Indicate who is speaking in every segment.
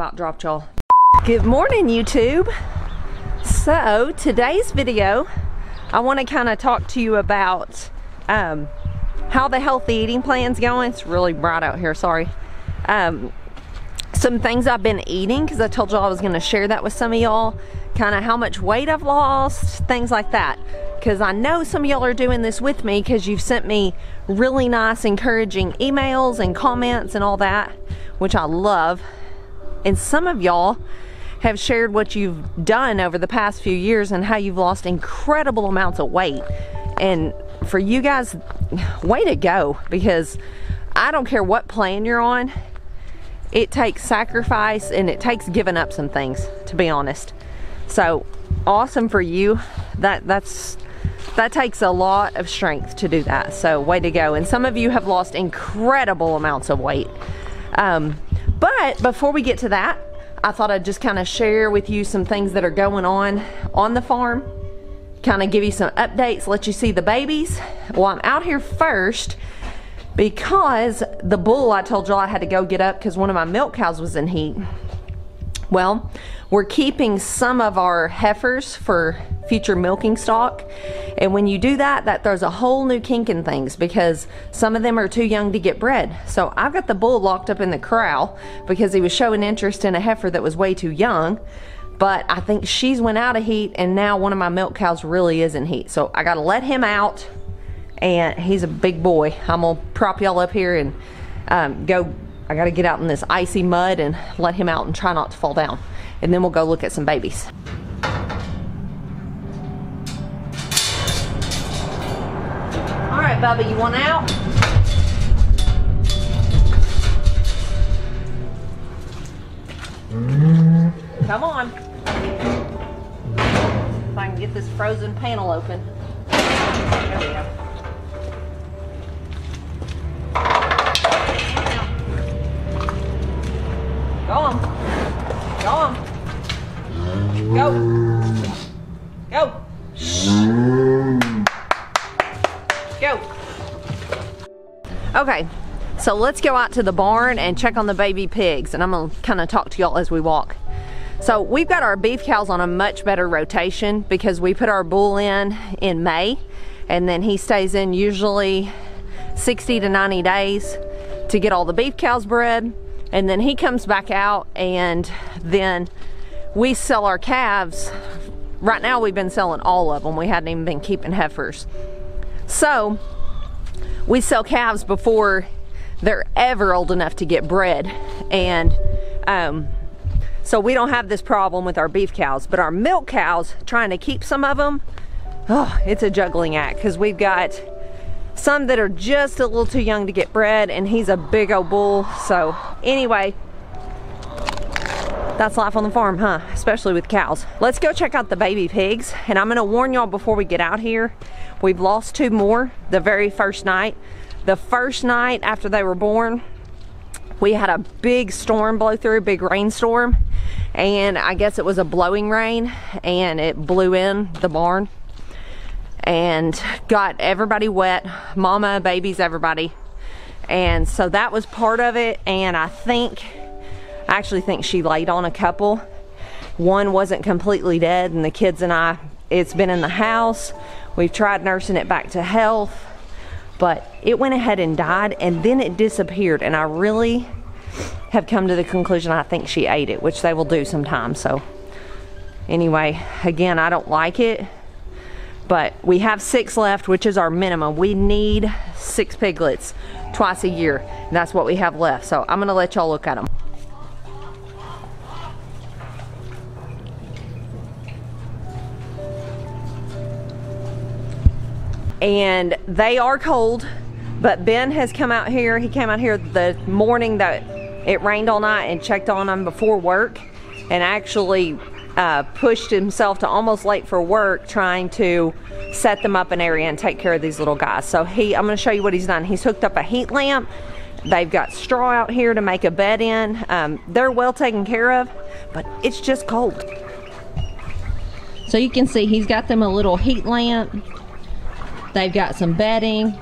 Speaker 1: about dropped, y'all. Good morning, YouTube. So today's video, I want to kind of talk to you about how the healthy eating plan's going. It's really bright out here, sorry. Some things I've been eating, because I told y'all I was going to share that with some of y'all, kind of how much weight I've lost, things like that. Because I know some of y'all are doing this with me because you've sent me really nice encouraging emails and comments and all that, which I love. And some of y'all have shared what you've done over the past few years and how you've lost incredible amounts of weight. And for you guys, way to go, because I don't care what plan you're on, it takes sacrifice and it takes giving up some things, to be honest. So awesome for you. That takes a lot of strength to do that, so way to go. And some of you have lost incredible amounts of weight. But before we get to that, I thought I'd just kind of share with you some things that are going on the farm, kind of give you some updates, let you see the babies. Well, I'm out here first because the bull I told y'all I had to go get up because one of my milk cows was in heat. Well, we're keeping some of our heifers for future milking stock, and when you do that, that throws a whole new kink in things because some of them are too young to get bred. So I've got the bull locked up in the corral because he was showing interest in a heifer that was way too young, but I think she's went out of heat and now one of my milk cows really is in heat. So I gotta let him out, and he's a big boy. I'm gonna prop y'all up here and I gotta get out in this icy mud and let him out and try not to fall down. And then we'll go look at some babies. All right, Bubba, you want out? Come on. If I can get this frozen panel open. There we go. Go on. Go on. Go. Go. Go. Okay, so let's go out to the barn and check on the baby pigs, and I'm gonna kind of talk to y'all as we walk. So we've got our beef cows on a much better rotation because we put our bull in May, and then he stays in usually 60 to 90 days to get all the beef cows bred. And then he comes back out, and then we sell our calves. Right now we've been selling all of them. We hadn't even been keeping heifers. So we sell calves before they're ever old enough to get bred. And so we don't have this problem with our beef cows. But our milk cows, trying to keep some of them, oh, it's a juggling act because we've got some that are just a little too young to get bred, and he's a big old bull. So anyway, that's life on the farm, huh? Especially with cows. Let's go check out the baby pigs, and I'm gonna warn y'all before we get out here, we've lost 2 more the very first night. The first night after they were born, we had a big storm blow through, big rainstorm, and I guess it was a blowing rain, and it blew in the barn and got everybody wet, mama, babies, everybody. And so that was part of it. And I actually think she laid on a couple. One wasn't completely dead, and the kids and I, it's been in the house. We've tried nursing it back to health, but it went ahead and died, and then it disappeared. And I really have come to the conclusion I think she ate it, which they will do sometimes. So anyway, again, I don't like it. But we have 6 left, which is our minimum. We need 6 piglets twice a year. And that's what we have left. So I'm gonna let y'all look at them. And they are cold, but Ben has come out here. He came out here the morning that it rained all night and checked on them before work, and actually pushed himself to almost late for work trying to set them up an area and take care of these little guys. So I'm going to show you what he's done. He's hooked up a heat lamp. They've got straw out here to make a bed in. They're well taken care of, but it's just cold. So you can see he's got them a little heat lamp. They've got some bedding.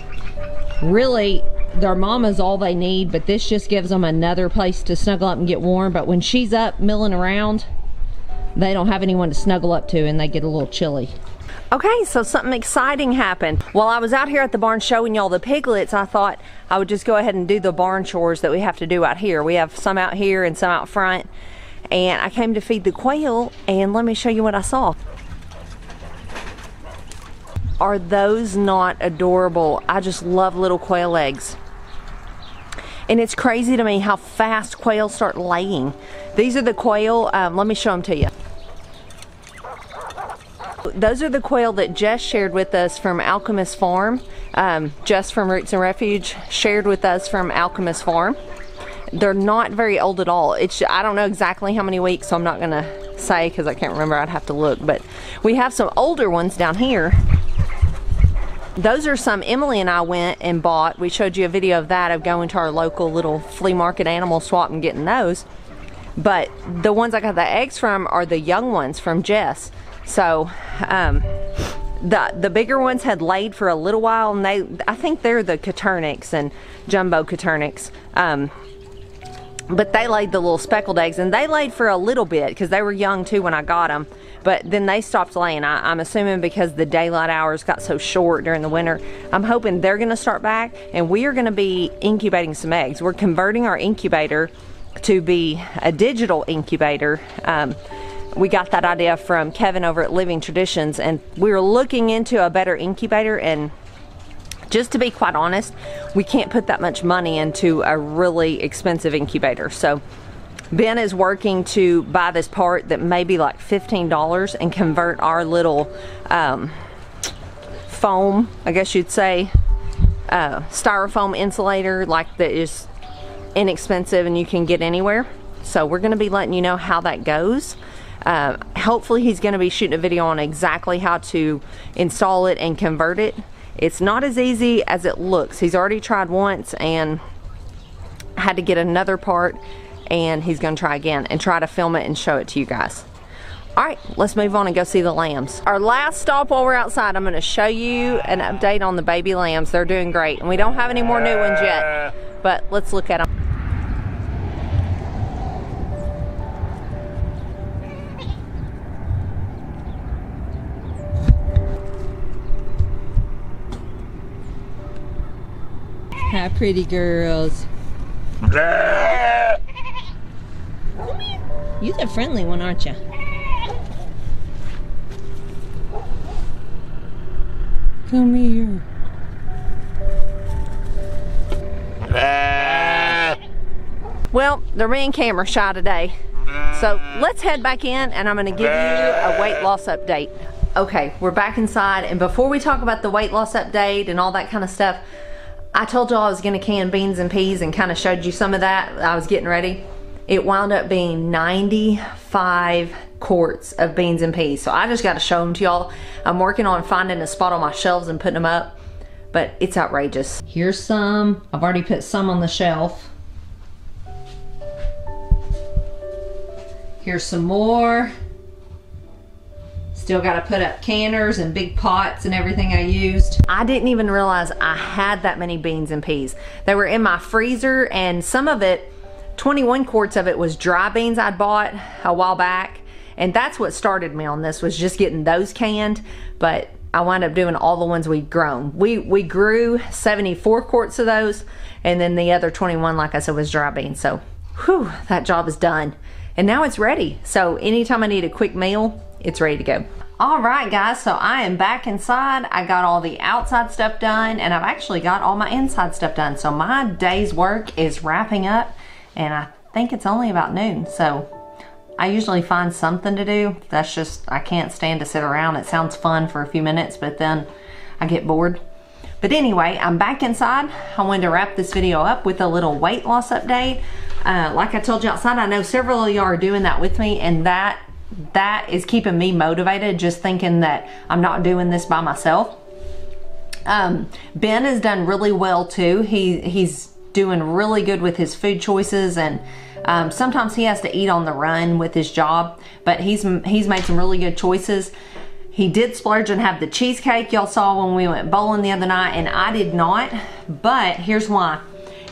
Speaker 1: Really, their mama's all they need, but this just gives them another place to snuggle up and get warm. But when she's up milling around, they don't have anyone to snuggle up to and they get a little chilly. Okay, so something exciting happened. While I was out here at the barn showing y'all the piglets, I thought I would just go ahead and do the barn chores that we have to do out here. We have some out here and some out front. And I came to feed the quail, and let me show you what I saw. Are those not adorable? I just love little quail eggs. And it's crazy to me how fast quail start laying. These are the quail, let me show them to you. Those are the quail that Jess shared with us from Alchemist Farm. Jess from Roots and Refuge shared with us from Alchemist Farm. They're not very old at all. I don't know exactly how many weeks, so I'm not gonna say because I can't remember. I'd have to look. But we have some older ones down here. Those are some Emily and I went and bought. We showed you a video of that, of going to our local little flea market animal swap and getting those. But the ones I got the eggs from are the young ones from Jess. So the bigger ones had laid for a little while, and I think they're the Coturnics and Jumbo Coturnics. But they laid the little speckled eggs, and they laid for a little bit because they were young too when I got them. But then they stopped laying. I'm assuming because the daylight hours got so short during the winter. I'm hoping they're gonna start back, and we are gonna be incubating some eggs. We're converting our incubator to be a digital incubator. We got that idea from Kevin over at Living Traditions, and we were looking into a better incubator, and just to be quite honest, we can't put that much money into a really expensive incubator. So Ben is working to buy this part that may be like $15 and convert our little foam, I guess you'd say, styrofoam insulator, like that is inexpensive and you can get anywhere. So we're going to be letting you know how that goes. Hopefully he's going to be shooting a video on exactly how to install it and convert it. It's not as easy as it looks. He's already tried once and had to get another part, and he's going to try again and try to film it and show it to you guys. All right, let's move on and go see the lambs. Our last stop while we're outside, I'm going to show you an update on the baby lambs. They're doing great, and we don't have any more new ones yet, but let's look at them. Hi, pretty girls. You're the friendly one, aren't you? Come here. Well, they're being camera shy today. So let's head back in, and I'm going to give you a weight loss update. Okay, we're back inside, and before we talk about the weight loss update and all that kind of stuff, I told y'all I was gonna can beans and peas and kind of showed you some of that. I was getting ready. It wound up being 95 quarts of beans and peas. So I just got to show them to y'all. I'm working on finding a spot on my shelves and putting them up, but it's outrageous. Here's some. I've already put some on the shelf. Here's some more. Still got to put up canners and big pots and everything I used. I didn't even realize I had that many beans and peas. They were in my freezer, and some of it, 21 quarts of it was dry beans I'd bought a while back. And that's what started me on this, was just getting those canned. But I wound up doing all the ones we'd grown. We grew 74 quarts of those, and then the other 21, like I said, was dry beans. So, whew, that job is done. And now it's ready. So anytime I need a quick meal, it's ready to go. All right, guys, so I am back inside. I got all the outside stuff done, and I've actually got all my inside stuff done. So my day's work is wrapping up, and I think it's only about noon. So I usually find something to do. That's just, I can't stand to sit around. It sounds fun for a few minutes, but then I get bored. But anyway, I'm back inside. I wanted to wrap this video up with a little weight loss update. Like I told you outside, I know several of y'all are doing that with me, and that is keeping me motivated, just thinking that I'm not doing this by myself. Ben has done really well too. He's doing really good with his food choices, and sometimes he has to eat on the run with his job, but he's made some really good choices. He did splurge and have the cheesecake y'all saw when we went bowling the other night, and I did not, but here's why.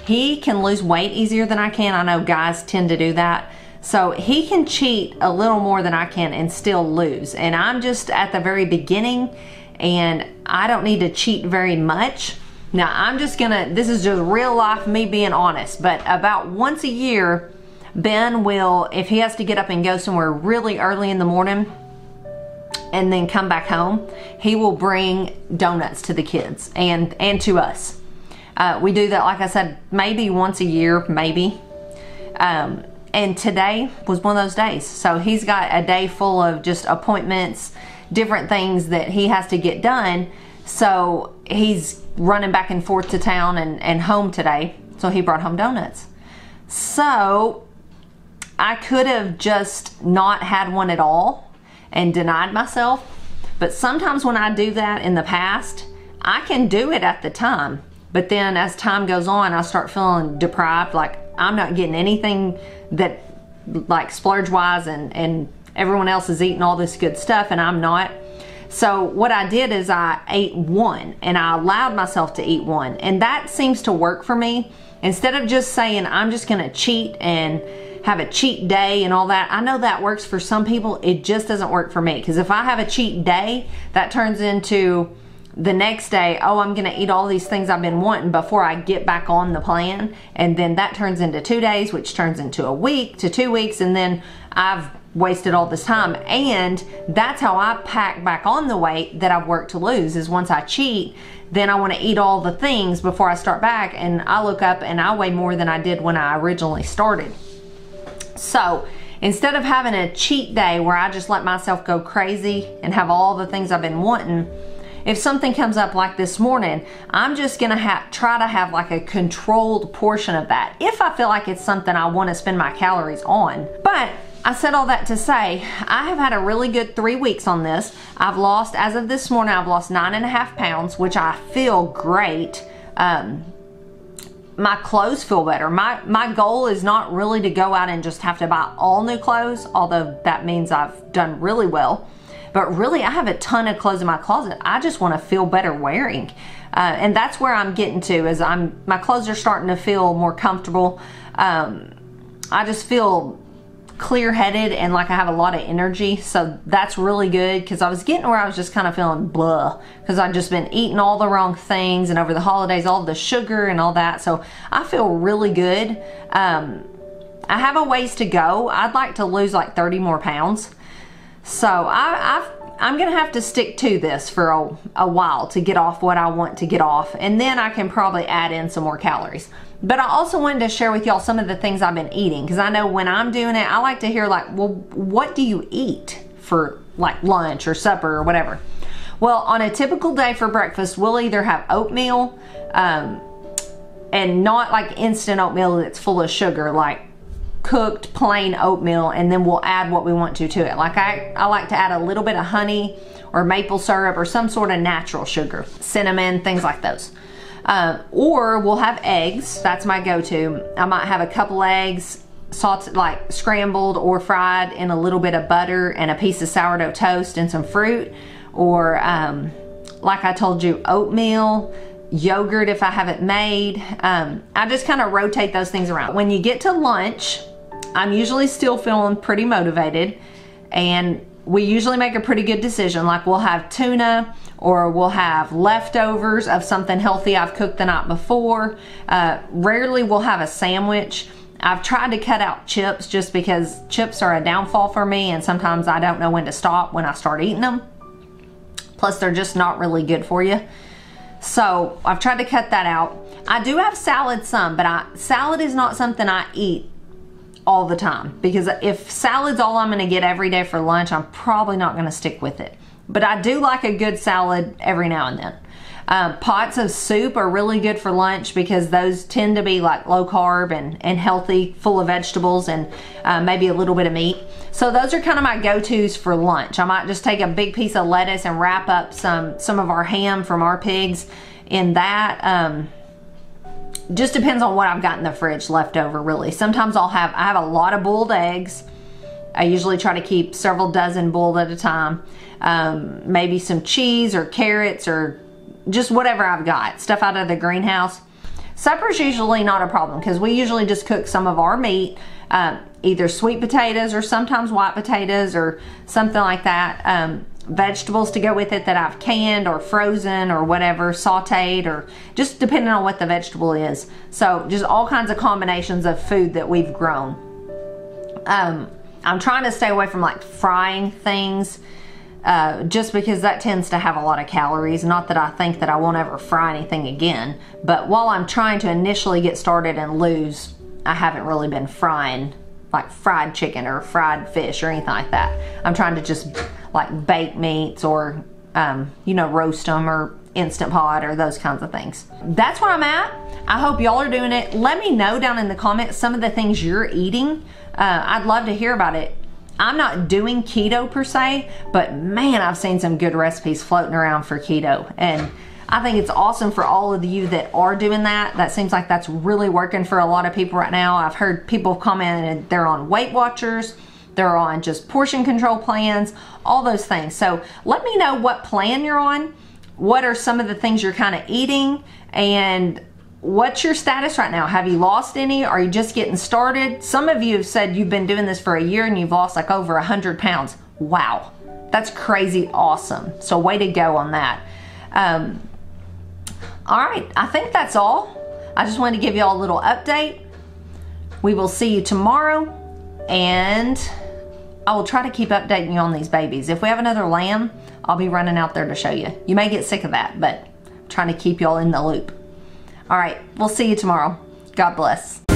Speaker 1: He can lose weight easier than I can. I know guys tend to do that. So he can cheat a little more than I can and still lose. And I'm just at the very beginning, and I don't need to cheat very much. Now I'm just gonna, this is just real life, me being honest, but about once a year, Ben will, if he has to get up and go somewhere really early in the morning and then come back home, he will bring donuts to the kids and to us. We do that, like I said, maybe once a year, maybe. And today was one of those days. So he's got a day full of just appointments, different things that he has to get done. So he's running back and forth to town and home today. So he brought home donuts. So I could have just not had one at all and denied myself. But sometimes when I do that in the past, I can do it at the time. But then as time goes on, I start feeling deprived, like I'm not getting anything that, like splurge wise, and everyone else is eating all this good stuff and I'm not. So what I did is I ate one, and I allowed myself to eat one, and that seems to work for me. Instead of just saying I'm just gonna cheat and have a cheat day and all that, I know that works for some people. It just doesn't work for me, because if I have a cheat day, that turns into the next day, oh, I'm gonna eat all these things I've been wanting before I get back on the plan, and then that turns into 2 days, which turns into a week to 2 weeks, and then I've wasted all this time. And that's how I pack back on the weight that I've worked to lose, is once I cheat, then I want to eat all the things before I start back, and I look up and I weigh more than I did when I originally started. So instead of having a cheat day where I just let myself go crazy and have all the things I've been wanting, if something comes up like this morning, I'm just gonna try to have like a controlled portion of that, if I feel like it's something I want to spend my calories on. But I said all that to say, I have had a really good 3 weeks on this. I've lost, as of this morning, I've lost 9.5 pounds, which I feel great. My clothes feel better. My goal is not really to go out and just have to buy all new clothes, although that means I've done really well. But really, I have a ton of clothes in my closet. I just want to feel better wearing. And that's where I'm getting to, is my clothes are starting to feel more comfortable. I just feel clear-headed and like I have a lot of energy. So that's really good, because I was getting where I was just kind of feeling blah, because I've just been eating all the wrong things, and over the holidays, all the sugar and all that. So I feel really good. I have a ways to go. I'd like to lose like 30 more pounds. So I'm gonna have to stick to this for a while to get off what I want to get off, and then I can probably add in some more calories. But I also wanted to share with y'all some of the things I've been eating, because I know when I'm doing it, I like to hear like, well, what do you eat for like lunch or supper or whatever? Well, on a typical day for breakfast, we'll either have oatmeal, and not like instant oatmeal that's full of sugar, like cooked plain oatmeal, and then we'll add what we want to it. Like I like to add a little bit of honey or maple syrup or some sort of natural sugar, cinnamon, things like those. Or we'll have eggs. That's my go-to. I might have a couple eggs, salted, like scrambled or fried in a little bit of butter, and a piece of sourdough toast and some fruit. Or like I told you, oatmeal, yogurt if I have it made. I just kind of rotate those things around. When you get to lunch, I'm usually still feeling pretty motivated, and we usually make a pretty good decision. Like we'll have tuna, or we'll have leftovers of something healthy I've cooked the night before. Rarely we'll have a sandwich. I've tried to cut out chips, just because chips are a downfall for me, and sometimes I don't know when to stop when I start eating them. Plus they're just not really good for you. So I've tried to cut that out. I do have salad some, but salad is not something I eat all the time, because if salad's all I'm gonna get every day for lunch, I'm probably not gonna stick with it. But I do like a good salad every now and then. Pots of soup are really good for lunch, because those tend to be like low carb and healthy, full of vegetables and maybe a little bit of meat. So those are kind of my go-tos for lunch. I might just take a big piece of lettuce and wrap up some of our ham from our pigs in that. Just depends on what I've got in the fridge left over, really. Sometimes I have a lot of boiled eggs. I usually try to keep several dozen boiled at a time. Maybe some cheese or carrots or just whatever I've got, stuff out of the greenhouse. Supper's usually not a problem because we usually just cook some of our meat, either sweet potatoes or sometimes white potatoes or something like that. Vegetables to go with it that I've canned or frozen or whatever, sauteed, or just depending on what the vegetable is. So just all kinds of combinations of food that we've grown. I'm trying to stay away from like frying things, just because that tends to have a lot of calories. Not that I think that I won't ever fry anything again, but while I'm trying to initially get started and lose, I haven't really been frying like fried chicken or fried fish or anything like that. I'm trying to just like bake meats or you know, roast them or Instant Pot or those kinds of things. That's where I'm at. I hope y'all are doing it. Let me know down in the comments some of the things you're eating. I'd love to hear about it. I'm not doing keto per se, but man, I've seen some good recipes floating around for keto, and I think it's awesome for all of you that are doing that. That seems like that's really working for a lot of people right now. I've heard people commented they're on Weight Watchers, they're on just portion control plans, all those things. So let me know what plan you're on, what are some of the things you're kind of eating, and what's your status right now? Have you lost any? Are you just getting started? Some of you have said you've been doing this for a year and you've lost like over 100 pounds. Wow, that's crazy awesome. So way to go on that. All right, I think that's all. I just wanted to give you all a little update. We will see you tomorrow, and I will try to keep updating you on these babies. If we have another lamb, I'll be running out there to show you. You may get sick of that, but I'm trying to keep y'all in the loop. All right, we'll see you tomorrow. God bless.